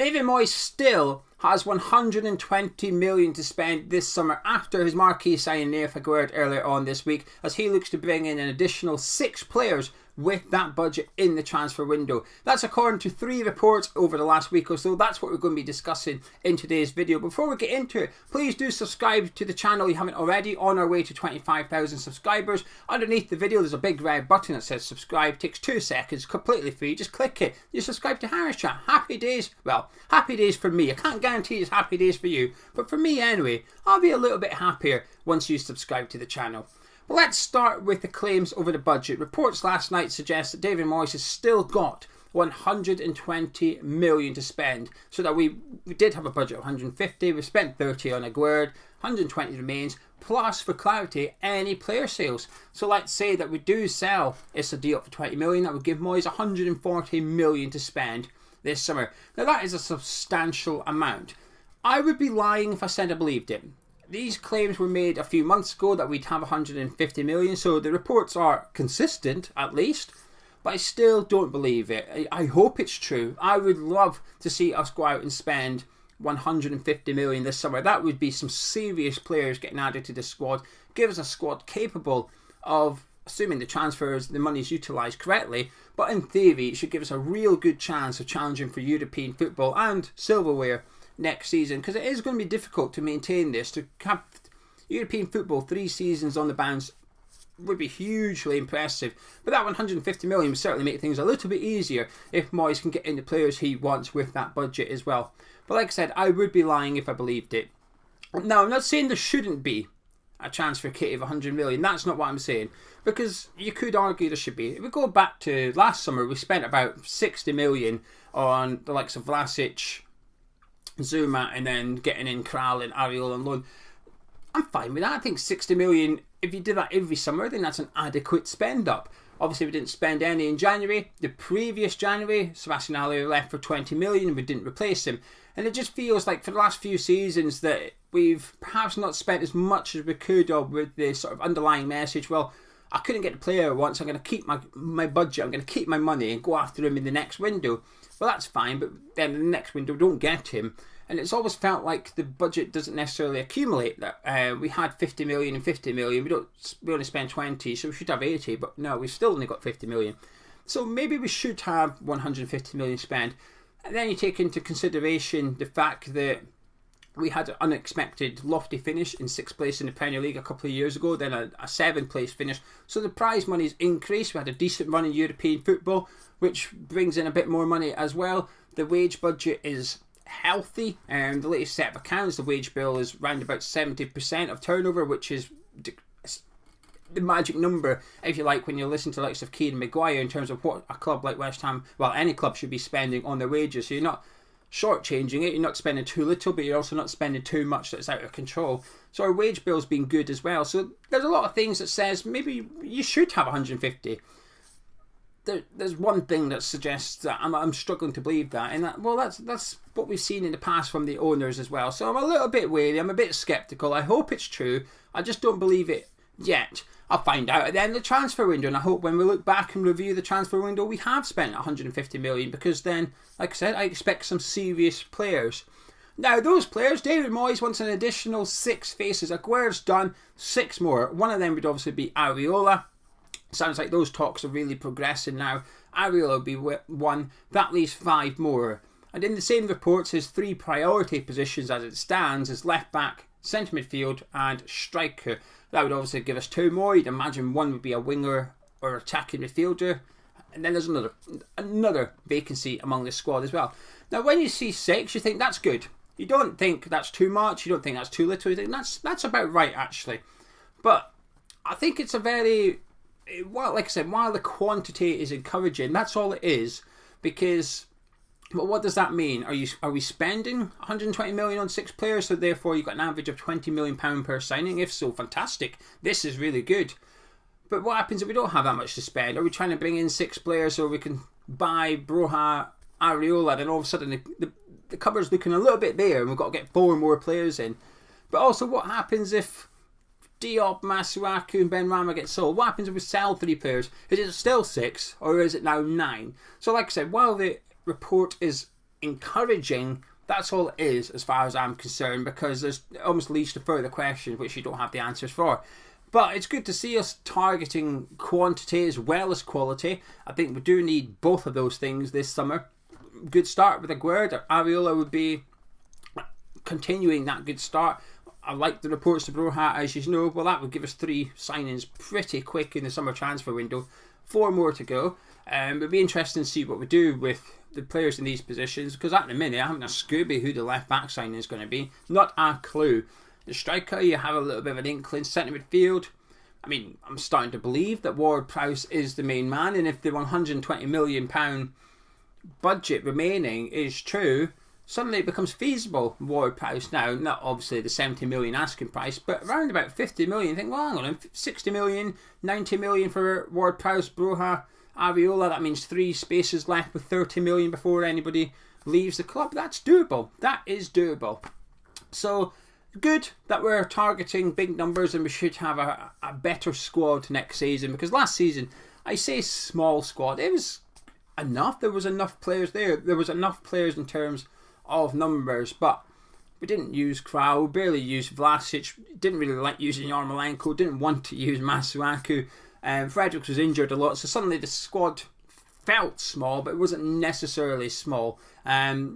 David Moyes still has 120 million to spend this summer after his marquee signing Neil Aguerd earlier on this week, as he looks to bring in an additional 6 players with that budget in the transfer window. That's according to 3 reports over the last week or so. That's what we're going to be discussing in today's video. Before we get into it, please do subscribe to the channel if you haven't already. On our way to 25,000 subscribers. Underneath the video there's a big red button that says subscribe. It takes 2 seconds, completely free. Just click it. You subscribe to Harris Chat. Happy days. Well, happy days for me. I can't guarantee it's happy days for you, but for me anyway, I'll be a little bit happier once you subscribe to the channel. But let's start with the claims over the budget. Reports last night suggest that David Moyes has still got 120 million to spend, so that we did have a budget of 150. We spent 30 on Aguerd, 120 remains, plus for clarity any player sales. So let's say that we do sell Issa Diop for 20 million, that would give Moyes 140 million to spend this summer. Now that is a substantial amount. I would be lying if I said I believed it. These claims were made a few months ago that we'd have 150 million, so the reports are consistent at least, but I still don't believe it. I hope it's true. I would love to see us go out and spend 150 million this summer. That would be some serious players getting added to the squad, give us a squad capable of, assuming the transfers, the money is utilised correctly, but in theory it should give us a real good chance of challenging for European football and silverware next season, because it is going to be difficult to maintain this. To have European football 3 seasons on the bounce would be hugely impressive, but that 150 million would certainly make things a little bit easier if Moyes can get in the players he wants with that budget as well. But like I said, I would be lying if I believed it. Now, I'm not saying there shouldn't be a transfer kitty of 100 million. That's not what I'm saying, because you could argue there should be. If we go back to last summer, we spent about 60 million on the likes of Vlasic, Zuma, and then getting in Kral and Ariel on loan. I'm fine with that. I think 60 million, if you did that every summer, then that's an adequate spend up. Obviously we didn't spend any in January. The previous January, Sebastian Haller left for 20 million and we didn't replace him. And it just feels like for the last few seasons that we've perhaps not spent as much as we could have, with the sort of underlying message, well, I couldn't get the player once, I'm going to keep my budget, I'm going to keep my money and go after him in the next window. Well, that's fine, but then in the next window, don't get him. And it's always felt like the budget doesn't necessarily accumulate. That we had 50 million and 50 million. We only spent 20, so we should have 80. But no, we've still only got 50 million. So maybe we should have 150 million spent. And then you take into consideration the fact that we had an unexpected lofty finish in 6th place in the Premier League a couple of years ago, then a 7th place finish. So the prize money's increased. We had a decent run in European football, which brings in a bit more money as well. The wage budget is healthy, and the latest set of accounts, the wage bill is around about 70% of turnover, which is the magic number, if you like, when you listen to the likes of Keane and Maguire in terms of what a club like West Ham, well, any club should be spending on their wages. So you're not shortchanging it, you're not spending too little, but you're also not spending too much that's out of control. So our wage bill's been good as well. So there's a lot of things that says maybe you should have 150. There's one thing that suggests that I'm struggling to believe that, and that's what we've seen in the past from the owners as well. So I'm a little bit wary, I'm a bit sceptical. I hope it's true, I just don't believe it yet. I'll find out at the end of the transfer window, and I hope when we look back and review the transfer window we have spent 150 million, because then, like I said, I expect some serious players. Now those players, David Moyes wants an additional 6 faces. Aguerd's done, 6 more. One of them would obviously be Areola. Sounds like those talks are really progressing now. Ariel will be 1. That leaves 5 more. And in the same reports, his 3 priority positions as it stands is left back, centre midfield and striker. That would obviously give us 2 more. You'd imagine one would be a winger or attacking midfielder. And then there's another vacancy among the squad as well. Now when you see 6, you think that's good. You don't think that's too much. You don't think that's too little. You think that's about right actually. But I think it's a very... Well, like I said, while the quantity is encouraging, that's all it is. Because, but what does that mean? Are we spending 120 million on 6 players, so therefore you've got an average of £20 million per signing? If so, fantastic. This is really good. But what happens if we don't have that much to spend? Are we trying to bring in 6 players so we can buy Broja, Areola, then all of a sudden the cupboard's looking a little bit bare and we've got to get 4 more players in? But also, what happens if Diop, Masuaku and Ben Rama get sold? What happens if we sell 3 players? Is it still 6 or is it now 9? So like I said, while the report is encouraging. That's all it is as far as I'm concerned, because it almost leads to further questions which you don't have the answers for. But it's good to see us targeting quantity as well as quality. I think we do need both of those things this summer. Good start with Aguerd. Areola would be continuing that good start. I like the reports to Broha, as you know. Well, that would give us 3 signings pretty quick in the summer transfer window. 4 more to go. It'll be interesting to see what we do with the players in these positions, because at the minute I haven't a Scooby who the left back signing is going to be. Not a clue. The striker, you have a little bit of an inkling. Centre midfield, I mean, I'm starting to believe that Ward-Prowse is the main man, and if the £120 million budget remaining is true, suddenly it becomes feasible. Ward-Prowse now, not obviously the 70 million asking price, but around about 50 million. You think, well, hang on, 60 million, 90 million for Ward-Prowse, Broha, Areola. That means 3 spaces left with 30 million before anybody leaves the club. That's doable. That is doable. So good that we're targeting big numbers, and we should have a better squad next season, because last season, I say small squad, it was enough. There was enough players there. There was enough players in terms of numbers, but we didn't use Krau, barely used Vlasic, didn't really like using Yarmolenko, didn't want to use Masuaku. Fredericks was injured a lot, so suddenly the squad felt small, but it wasn't necessarily small.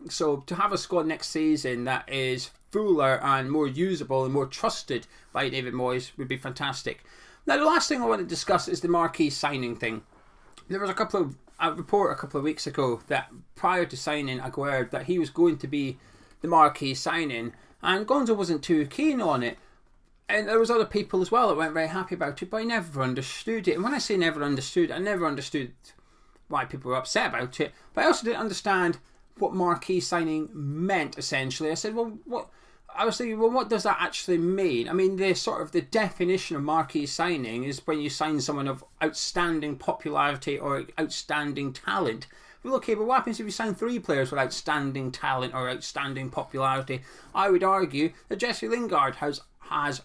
So to have a squad next season that is fuller and more usable and more trusted by David Moyes would be fantastic. Now, the last thing I want to discuss is the marquee signing thing. There was a report a couple of weeks ago that prior to signing Aguerd, that he was going to be the marquee signing, and Gonzo wasn't too keen on it. And there was other people as well that weren't very happy about it, but I never understood it. And when I say never understood, I never understood why people were upset about it, but I also didn't understand what marquee signing meant, essentially. I said, well, what? I was thinking, well, what does that actually mean? I mean, the definition of marquee signing is when you sign someone of outstanding popularity or outstanding talent. Well, okay, but what happens if you sign 3 players with outstanding talent or outstanding popularity? I would argue that Jesse Lingard has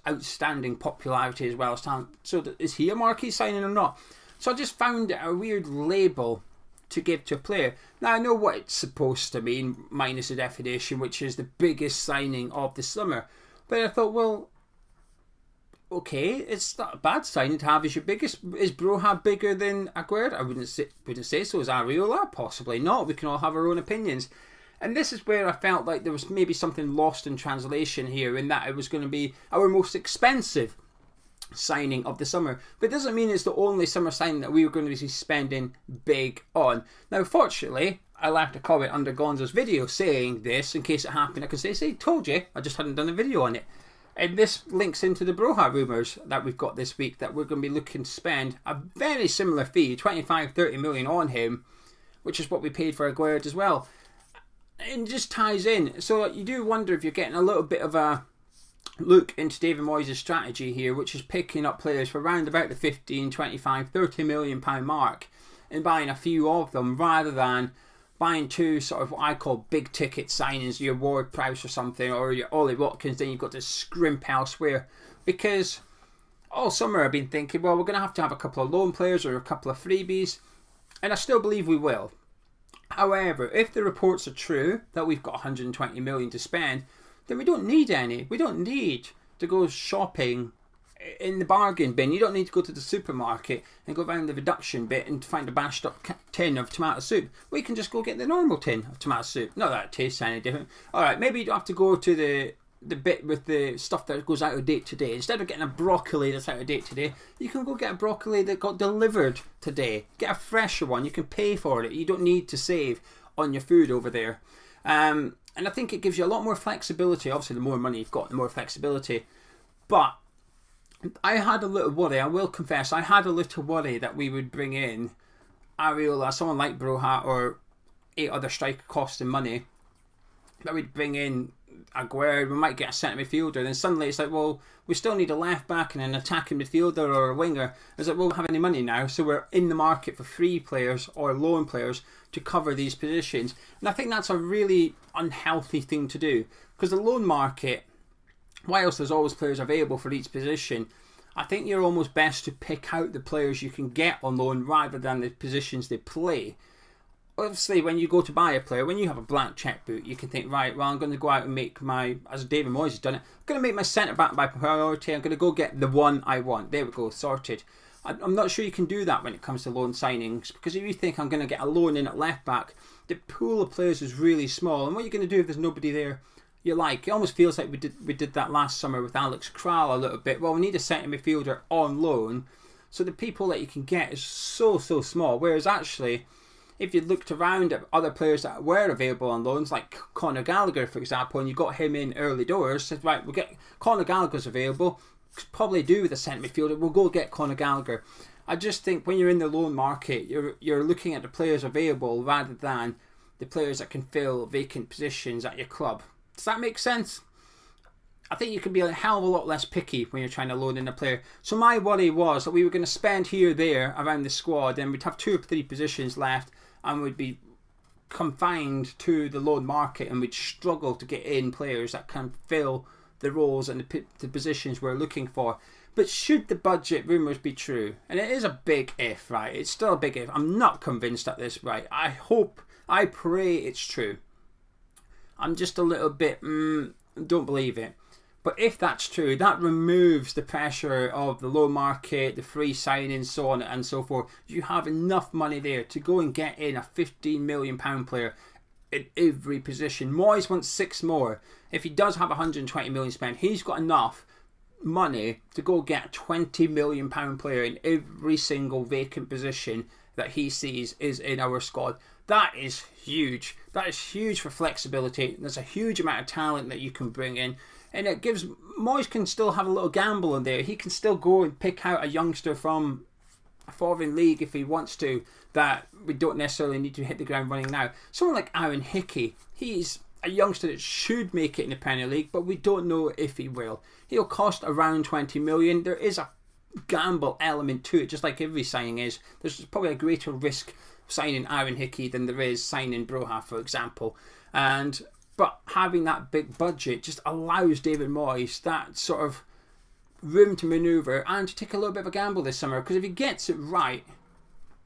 outstanding popularity as well as talent. So is he a marquee signing or not? So I just found it a weird label to give to a player. Now, I know what it's supposed to mean, minus the definition, which is the biggest signing of the summer. But I thought, well, okay, it's not a bad signing to have as your biggest. Is Broha bigger than Aguerd? I wouldn't say so. Is Areola? Possibly not. We can all have our own opinions. And this is where I felt like there was maybe something lost in translation here, in that it was going to be our most expensive signing of the summer. But it doesn't mean it's the only summer signing that we were going to be spending big on. Now, fortunately, I left a comment under Gonzo's video saying this, in case it happened. I could say, told you, I just hadn't done a video on it. And this links into the Broha rumours that we've got this week, that we're going to be looking to spend a very similar fee, 25-30 million on him, which is what we paid for Aguerd as well. And it just ties in. So you do wonder if you're getting a little bit of a look into David Moyes' strategy here, which is picking up players for around about the 15, 25, 30 million pound mark and buying a few of them, rather than buying 2 sort of what I call big ticket signings, your Ward-Prowse or something, or your Ollie Watkins. Then you've got to scrimp elsewhere, because all summer I've been thinking, well, we're going to have a couple of loan players or a couple of freebies, and I still believe we will. However, if the reports are true that we've got 120 million to spend, then we don't need any. We don't need to go shopping in the bargain bin. You don't need to go to the supermarket and go around the reduction bit and find a bashed up tin of tomato soup. We can just go get the normal tin of tomato soup. Not that it tastes any different. Alright, maybe you don't have to go to the bit with the stuff that goes out of date today. Instead of getting a broccoli that's out of date today, you can go get a broccoli that got delivered today. Get a fresher one. You can pay for it. You don't need to save on your food over there. And I think it gives you a lot more flexibility. Obviously, the more money you've got, the more flexibility. But I had a little worry, I will confess, I had a little worry that we would bring in Areola, someone like Broha, or 8 other striker costing money, that we'd bring in Aguerd, we might get a centre midfielder, then suddenly it's like, well, we still need a left back and an attacking midfielder or a winger. It's like, well, we don't have any money now, so we're in the market for free players or loan players to cover these positions. And I think that's a really unhealthy thing to do, because the loan market, whilst there's always players available for each position, I think you're almost best to pick out the players you can get on loan rather than the positions they play. obviously when you go to buy a player, when you have a blank checkbook, you can think, right, well, I'm going to go out and make my, as David Moyes has done it, I'm going to make my centre back my priority. I'm going to go get the one I want. There we go, sorted. I'm not sure you can do that when it comes to loan signings, because if you think I'm going to get a loan in at left back, the pool of players is really small, and what you're going to do if there's nobody there you like, it almost feels like we did that last summer with Alex Kral a little bit. Well, we need a centre midfielder on loan, so the people that you can get is so small. Whereas actually, if you looked around at other players that were available on loans, like Conor Gallagher, for example, and you got him in early doors, said, right, we'll get Conor Gallagher's available, could probably do with a centre midfielder, we'll go get Conor Gallagher. I just think when you're in the loan market, you're looking at the players available rather than the players that can fill vacant positions at your club. Does that make sense? I think you can be a hell of a lot less picky when you're trying to loan in a player. So my worry was that we were going to spend here or there around the squad, and we'd have 2 or 3 positions left, and we'd be confined to the loan market, and we'd struggle to get in players that can fill the roles and the positions we're looking for. But should the budget rumours be true, and it is a big if, right? It's still a big if. I'm not convinced at this, right? I pray it's true. I'm just a little bit, don't believe it. But if that's true, that removes the pressure of the low market, the free signings, so on and so forth. You have enough money there to go and get in a £15 million player in every position. Moyes wants 6 more. If he does have 120 million spent, he's got enough money to go get a £20 million player in every single vacant position that he sees is in our squad. That is huge. That is huge for flexibility. There's a huge amount of talent that you can bring in, and it gives Moyes can still have a little gamble in there. He can still go and pick out a youngster from a foreign league if he wants to, that we don't necessarily need to hit the ground running now. Someone like Aaron Hickey, he's a youngster that should make it in the Premier League, but we don't know if he will. He'll cost around 20 million. There is a gamble element to it, just like every signing is. There's probably a greater risk signing Aaron Hickey than there is signing Broha, for example. But having that big budget just allows David Moyes that sort of room to manoeuvre and to take a little bit of a gamble this summer, because if he gets it right,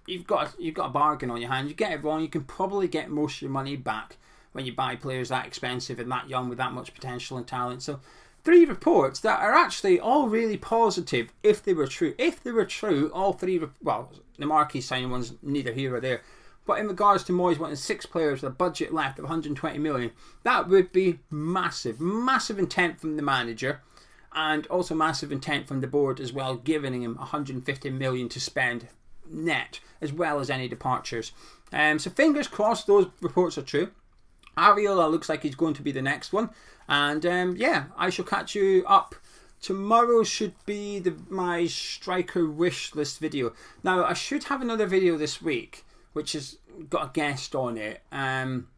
you've got a bargain on your hands. You get it wrong, you can probably get most of your money back when you buy players that expensive and that young with that much potential and talent. So 3 reports that are actually all really positive if they were true. If they were true, all 3, well, the marquee signing ones, neither here or there. But in regards to Moyes wanting 6 players with a budget left of 120 million, that would be massive. Massive intent from the manager, and also massive intent from the board as well, giving him 150 million to spend net, as well as any departures. So fingers crossed those reports are true. Ariola looks like he's going to be the next one. And yeah, I shall catch you up. Tomorrow should be my striker wish list video. Now, I should have another video this week, which has got a guest on it.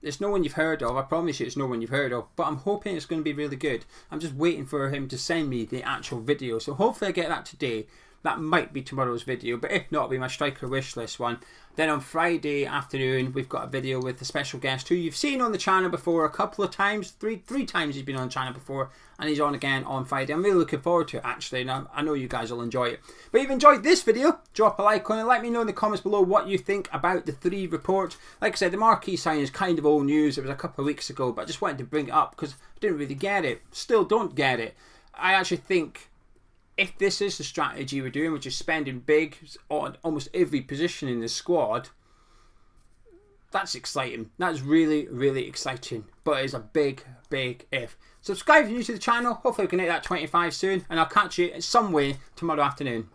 It's no one you've heard of. I promise you it's no one you've heard of. But I'm hoping it's going to be really good. I'm just waiting for him to send me the actual video. So hopefully I get that today. That might be tomorrow's video, but if not, it'll be my striker wish list one. Then on Friday afternoon, we've got a video with a special guest who you've seen on the channel before a couple of times. Three times he's been on the channel before, and he's on again on Friday. I'm really looking forward to it, actually, and I know you guys will enjoy it. But if you've enjoyed this video, drop a like on it. Let me know in the comments below what you think about the 3 reports. Like I said, the marquee signing is kind of old news. It was a couple of weeks ago, but I just wanted to bring it up because I didn't really get it. Still don't get it. I actually think if this is the strategy we're doing, which is spending big on almost every position in the squad, that's exciting. That's really, really exciting. But it's a big, big if. Subscribe if you're new to the channel. Hopefully we can hit that 25 soon. And I'll catch you in some way tomorrow afternoon.